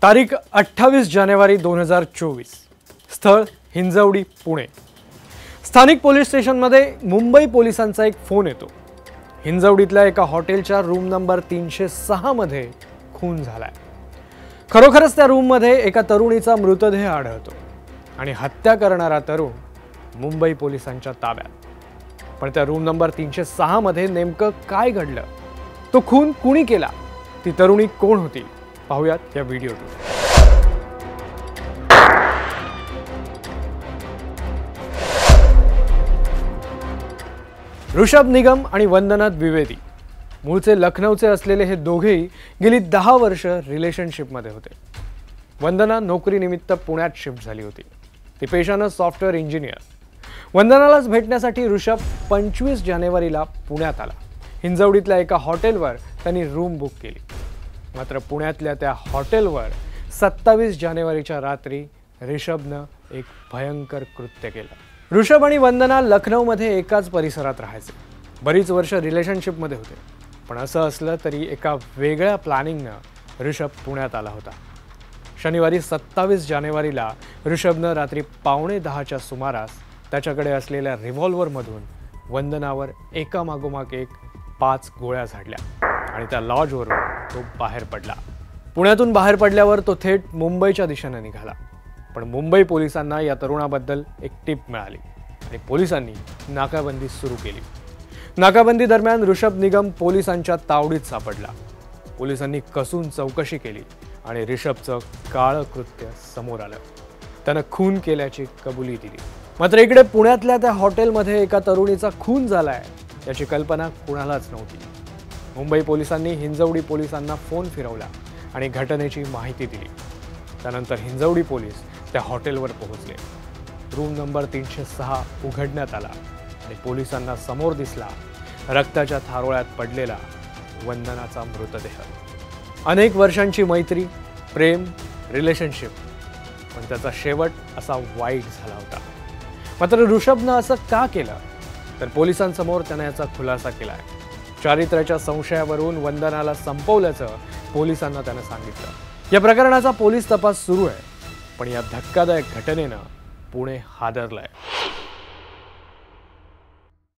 तारीख 28 जानेवारी 2024। स्थळ हिंजवडी पुणे। स्थानिक पोलीस स्टेशनमध्ये मुंबई पोलिसांचा एक फोन येतो। हिंजवडीतल्या एका हॉटेलच्या रूम नंबर 306 मध्ये खून झालाय। खरोखरच त्या रूम मध्ये एका तरुणीचा मृतदेह आढळतो आणि हत्या करणारा तरुण मुंबई पोलिसांच्या ताब्यात। पण त्या रूम नंबर 306 मध्ये नेमकं काय घडलं, तो खून कुणी केला, ती तरुणी कोण होती, पाहूयात या व्हिडिओतून। ऋषभ निगम आणि वंदना द्विवेदी मूळचे लखनौचे असलेले हे दोघेही गेली 10 वर्ष रिलेशनशिपमध्ये होते। वंदना नोकरीनिमित्त पुण्यात शिफ्ट झाली होती। ती पेशाने सॉफ्टवेअर इंजिनियर। वंदनालाच भेटण्यासाठी ऋषभ 25 जानेवारीला पुण्यात आला। हिंजवडीतल्या एका हॉटेलवर त्यांनी रूम बुक केली। मात्र पुण्यातल्या त्या हॉटेलवर 27 जानेवारीच्या रात्री ऋषभने एक भयंकर कृत्य केलं। ऋषभ आणि वंदना लखनौमध्ये एकाच परिसरात राहायचे। बरीच वर्ष रिलेशनशिपमध्ये होते। पण असं असलं तरी एका वेगळ्या प्लॅनिंगने ऋषभ पुण्यात आला होता। शनिवारी 27 जानेवारीला ऋषभने रात्री 9:15च्या सुमारास त्याच्याकडे असलेल्या रिव्हॉल्व्हरमधून वंदनावर एकामागोमाग एक 5 गोळ्या झाडल्या आणि त्या लॉजवरून तो बाहेर पडला। पुण्यातून बाहेर पडल्यावर तो थेट मुंबईच्या दिशेने निघाला। पण मुंबई पोलिसांना या तरुणाबद्दल एक टिप मिळाली आणि पोलिसांनी नाकाबंदी सुरू केली। नाकाबंदी दरम्यान ऋषभ निगम पोलिसांच्या तावडीत सापडला। पोलिसांनी कसून चौकशी केली आणि ऋषभचं काळं कृत्य समोर आलं। त्यानं खून केल्याची कबुली दिली। मात्र इकडे पुण्यातल्या त्या हॉटेलमध्ये एका तरुणीचा खून झालाय याची कल्पना कुणालाच नव्हती। मुंबई पोलिसांनी हिंजवडी पोलिसांना फोन फिरवला आणि घटनेची माहिती दिली। त्यानंतर हिंजवडी पोलीस त्या हॉटेलवर पोहोचले। रूम नंबर 306 उघडण्यात आला आणि पोलिसांना समोर दिसला रक्ताच्या थारोळ्यात पडलेला वंदनाचा मृतदेह। अनेक वर्षांची मैत्री, प्रेम, रिलेशनशिप, पण त्याचा शेवट असा वाईट झाला होता। मात्र ऋषभने असं का केलं, तर पोलिसांसमोर त्याने याचा खुलासा केलाय। चारित्र्याच्या संशयावरून वंदनाला संपवल्याचं पोलिसांना त्याने सांगितलं। या प्रकरणाचा पोलीस तपास सुरू आहे, पण या धक्कादायक घटनेनं पुणे हादरलंय।